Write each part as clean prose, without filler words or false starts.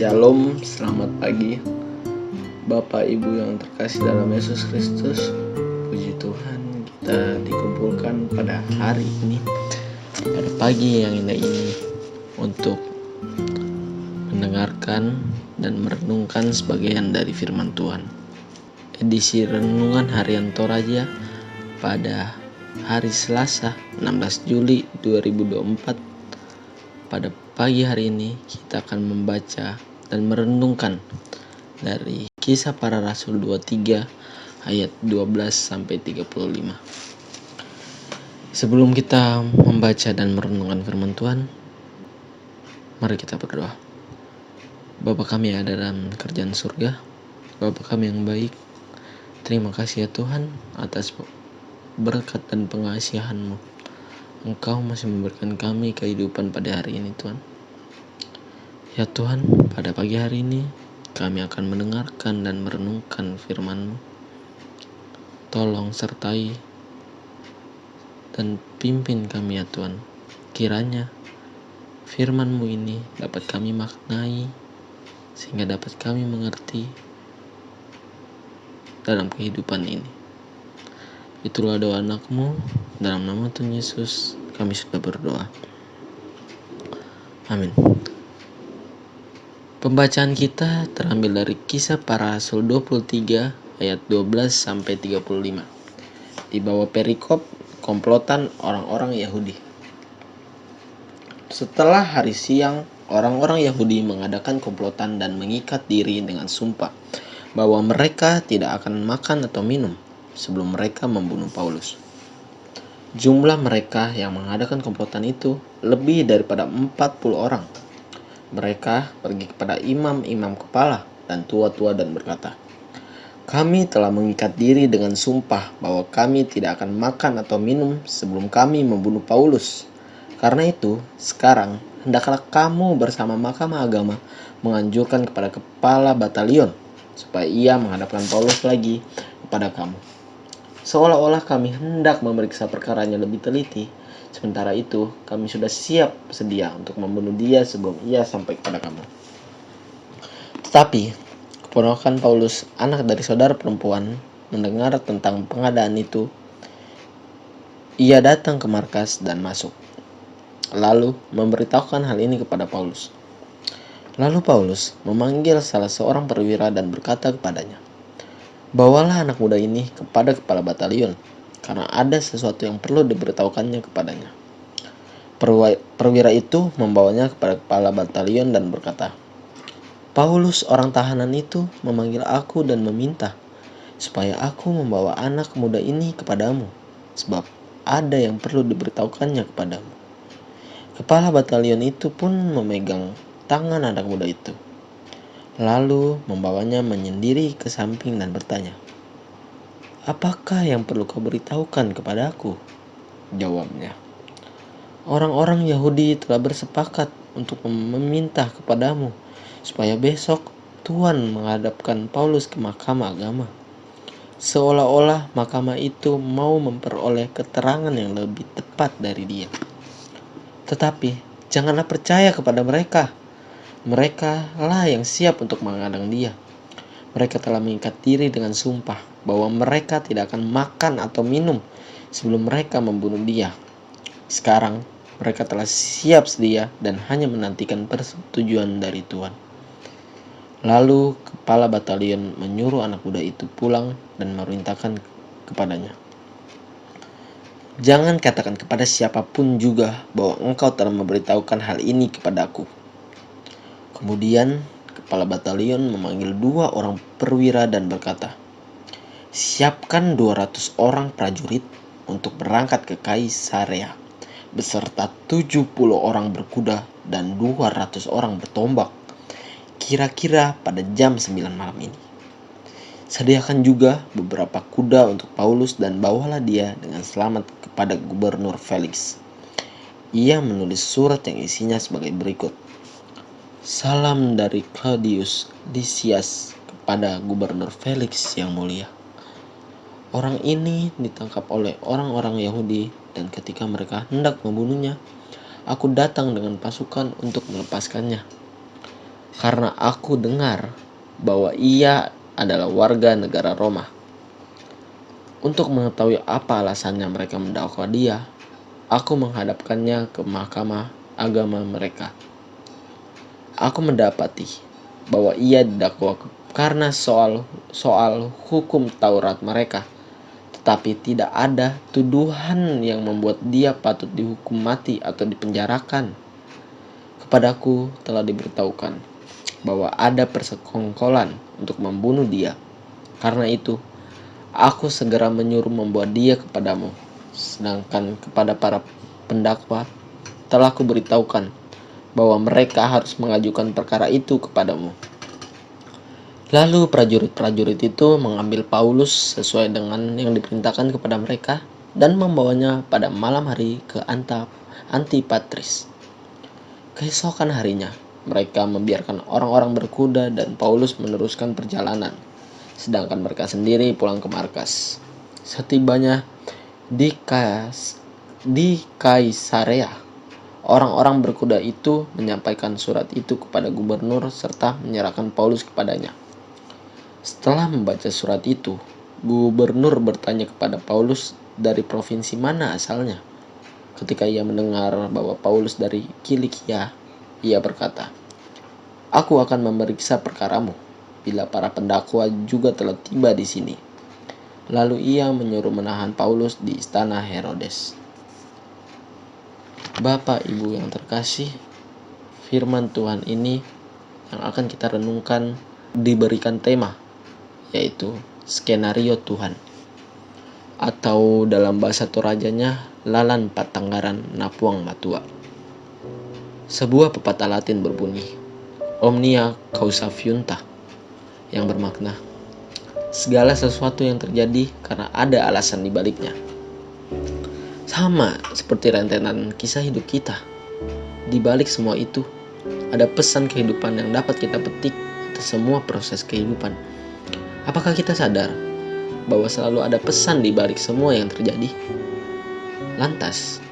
Shalom, selamat pagi Bapak Ibu yang terkasih dalam Yesus Kristus. Puji Tuhan, kita dikumpulkan pada hari ini, pada pagi yang indah ini, untuk mendengarkan dan merenungkan sebagian dari firman Tuhan. Edisi Renungan Harian Toraja pada hari Selasa 16 Juli 2024. Pada pagi hari ini kita akan membaca dan merenungkan dari Kisah Para Rasul 23 ayat 12 sampai 35. Sebelum kita membaca dan merenungkan firman Tuhan, mari kita berdoa. Bapa kami yang ada dalam kerjaan surga, Bapa kami yang baik, terima kasih ya Tuhan atas berkat dan pengasihan-Mu. Engkau masih memberikan kami kehidupan pada hari ini Tuhan. Ya Tuhan, pada pagi hari ini kami akan mendengarkan dan merenungkan firman-Mu. Tolong sertai dan pimpin kami ya Tuhan. Kiranya firman-Mu ini dapat kami maknai, sehingga dapat kami mengerti dalam kehidupan ini. Itulah doa anak-Mu, dalam nama Tuhan Yesus kami sudah berdoa. Amin. Pembacaan kita terambil dari Kisah Para Rasul 23 ayat 12 sampai 35. Di bawah perikop komplotan orang-orang Yahudi. Setelah hari siang, orang-orang Yahudi mengadakan komplotan dan mengikat diri dengan sumpah bahwa mereka tidak akan makan atau minum sebelum mereka membunuh Paulus. Jumlah mereka yang mengadakan komplotan itu lebih daripada 40 orang. Mereka pergi kepada imam-imam kepala dan tua-tua dan berkata, "Kami telah mengikat diri dengan sumpah bahwa kami tidak akan makan atau minum sebelum kami membunuh Paulus. Karena itu, sekarang hendaklah kamu bersama Mahkamah Agama menganjurkan kepada kepala batalion supaya ia menghadapkan Paulus lagi kepada kamu. Seolah-olah kami hendak memeriksa perkaranya lebih teliti. Sementara itu, kami sudah siap sedia untuk membunuh dia sebelum ia sampai kepada kamu." Tetapi keponakan Paulus, anak dari saudara perempuan, mendengar tentang pengadaan itu. Ia datang ke markas dan masuk, lalu memberitahukan hal ini kepada Paulus. Lalu Paulus memanggil salah seorang perwira dan berkata kepadanya, "Bawalah anak muda ini kepada kepala batalion, karena ada sesuatu yang perlu diberitahukannya kepadanya." Perwira itu membawanya kepada kepala batalion dan berkata, "Paulus orang tahanan itu memanggil aku dan meminta supaya aku membawa anak muda ini kepadamu, sebab ada yang perlu diberitahukannya kepadamu." Kepala batalion itu pun memegang tangan anak muda itu, lalu membawanya menyendiri ke samping dan bertanya, "Apakah yang perlu kau beritahukan kepada aku?" Jawabnya, "Orang-orang Yahudi telah bersepakat untuk meminta kepadamu supaya besok Tuhan menghadapkan Paulus ke Mahkamah Agama. Seolah-olah mahkamah itu mau memperoleh keterangan yang lebih tepat dari dia. Tetapi janganlah percaya kepada mereka. Mereka lah yang siap untuk menghadang dia. Mereka telah mengikat diri dengan sumpah bahwa mereka tidak akan makan atau minum sebelum mereka membunuh dia. Sekarang mereka telah siap sedia dan hanya menantikan persetujuan dari Tuhan." Lalu kepala batalion menyuruh anak muda itu pulang dan memerintahkan kepadanya, "Jangan katakan kepada siapapun juga bahwa engkau telah memberitahukan hal ini kepadaku." Kemudian kepala batalion memanggil 2 orang perwira dan berkata, "Siapkan 200 orang prajurit untuk berangkat ke Kaisarea, beserta 70 orang berkuda dan 200 orang bertombak, kira-kira pada jam 9 malam ini. Sediakan juga beberapa kuda untuk Paulus dan bawalah dia dengan selamat kepada Gubernur Felix." Ia menulis surat yang isinya sebagai berikut: "Salam dari Claudius Lysias kepada Gubernur Felix yang mulia. Orang ini ditangkap oleh orang-orang Yahudi dan ketika mereka hendak membunuhnya, aku datang dengan pasukan untuk melepaskannya. karena aku dengar bahwa ia adalah warga negara Roma. Untuk mengetahui apa alasannya mereka mendakwa dia, aku menghadapkannya ke mahkamah agama mereka. Aku mendapati bahwa ia didakwa karena soal hukum Taurat mereka, tetapi tidak ada tuduhan yang membuat dia patut dihukum mati atau dipenjarakan. Kepadaku telah diberitahukan bahwa ada persekongkolan untuk membunuh dia. Karena itu, aku segera menyuruh membawa dia kepadamu. Sedangkan kepada para pendakwa telah kuberitahukan bahwa mereka harus mengajukan perkara itu kepadamu. Lalu prajurit-prajurit itu mengambil Paulus sesuai dengan yang diperintahkan kepada mereka dan membawanya pada malam hari ke Antipatris. Keesokan harinya, mereka membiarkan orang-orang berkuda dan Paulus meneruskan perjalanan, sedangkan mereka sendiri pulang ke markas. Setibanya di Kaisarea, orang-orang berkuda itu menyampaikan surat itu kepada gubernur serta menyerahkan Paulus kepadanya. Setelah membaca surat itu, gubernur bertanya kepada Paulus dari provinsi mana asalnya. Ketika ia mendengar bahwa Paulus dari Kilikia, ia berkata, "Aku akan memeriksa perkaramu bila para pendakwa juga telah tiba di sini." Lalu ia menyuruh menahan Paulus di istana Herodes. Bapak Ibu yang terkasih, firman Tuhan ini yang akan kita renungkan diberikan tema, yaitu skenario Tuhan, atau dalam bahasa Torajanya Lalan Patanggaran Napuang Matua. Sebuah pepatah Latin berbunyi Omnia causa fiunta, yang bermakna segala sesuatu yang terjadi karena ada alasan di baliknya. Sama seperti rentetan kisah hidup kita, di balik semua itu ada pesan kehidupan yang dapat kita petik atas semua proses kehidupan. Apakah kita sadar bahwa selalu ada pesan di balik semua yang terjadi? Lantas,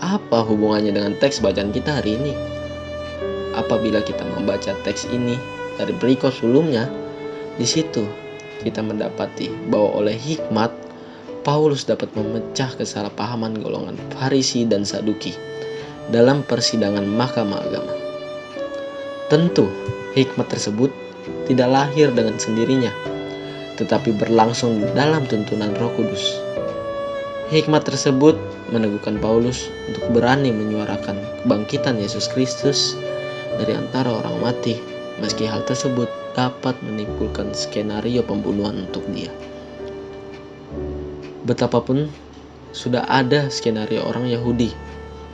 apa hubungannya dengan teks bacaan kita hari ini? Apabila kita membaca teks ini dari berikut sebelumnya, di situ kita mendapati bahwa oleh hikmat, Paulus dapat memecah kesalahpahaman golongan Farisi dan Saduki dalam persidangan mahkamah agama. Tentu, hikmat tersebut tidak lahir dengan sendirinya, tetapi berlangsung dalam tuntunan Roh Kudus. Hikmat tersebut meneguhkan Paulus untuk berani menyuarakan kebangkitan Yesus Kristus dari antara orang mati, meski hal tersebut dapat menimbulkan skenario pembunuhan untuk dia. Betapapun sudah ada skenario orang Yahudi,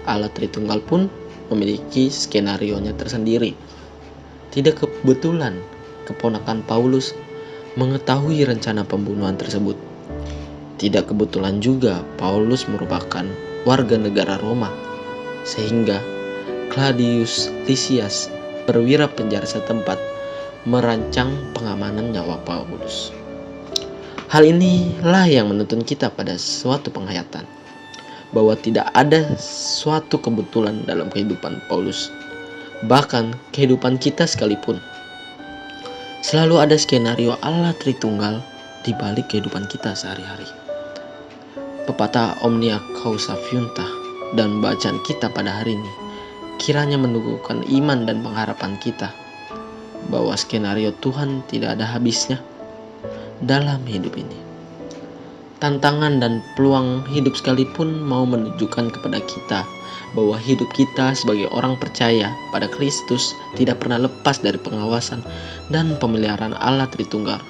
Allah Tritunggal pun memiliki skenarionya tersendiri. Tidak kebetulan keponakan Paulus mengetahui rencana pembunuhan tersebut. Tidak kebetulan juga Paulus merupakan warga negara Roma, sehingga Claudius Lysias, perwira penjara setempat, merancang pengamanan nyawa Paulus. Hal inilah yang menuntun kita pada suatu penghayatan bahwa tidak ada suatu kebetulan dalam kehidupan Paulus, bahkan kehidupan kita sekalipun. Selalu ada skenario Allah Tritunggal di balik kehidupan kita sehari-hari. Pepatah Omnia causa fiunta dan bacaan kita pada hari ini kiranya meneguhkan iman dan pengharapan kita bahwa skenario Tuhan tidak ada habisnya dalam hidup ini. Tantangan dan peluang hidup sekalipun mau menunjukkan kepada kita bahwa hidup kita sebagai orang percaya pada Kristus tidak pernah lepas dari pengawasan dan pemeliharaan Allah Tritunggal.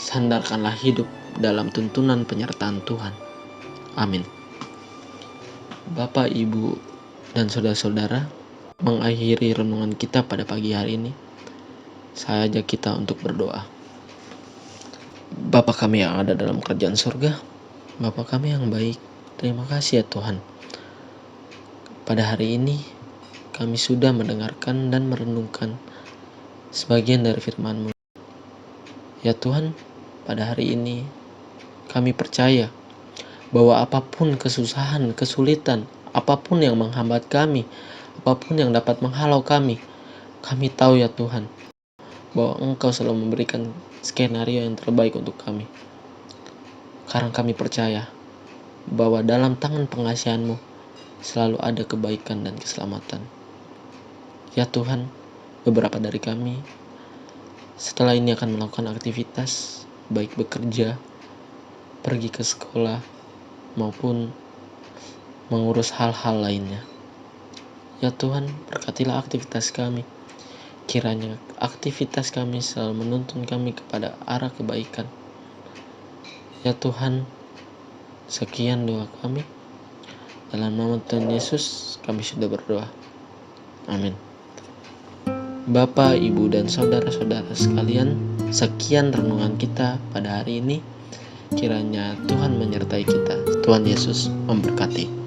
Sandarkanlah hidup dalam tuntunan penyertaan Tuhan. Amin. Bapak, Ibu, dan saudara-saudara, mengakhiri renungan kita pada pagi hari ini, saya ajak kita untuk berdoa. Bapa kami yang ada dalam kerajaan surga, Bapa kami yang baik, terima kasih ya Tuhan. Pada hari ini, kami sudah mendengarkan dan merenungkan sebagian dari firman-Mu. Ya Tuhan, pada hari ini kami percaya bahwa apapun kesusahan, kesulitan, apapun yang menghambat kami, apapun yang dapat menghalau kami, Kami tahu ya Tuhan, bahwa Engkau selalu memberikan skenario yang terbaik untuk kami. Karena kami percaya bahwa dalam tangan pengasihan-Mu selalu ada kebaikan dan keselamatan. Ya Tuhan, beberapa dari kami setelah ini akan melakukan aktivitas, baik bekerja, pergi ke sekolah, maupun mengurus hal-hal lainnya. Ya Tuhan, berkatilah aktivitas kami. Kiranya aktivitas kami selalu menuntun kami kepada arah kebaikan. Ya Tuhan, sekian doa kami. Dalam nama Tuhan Yesus, kami sudah berdoa. Amin. Bapak, Ibu, dan saudara-saudara sekalian, sekian renungan kita pada hari ini. Kiranya Tuhan menyertai kita. Tuhan Yesus memberkati.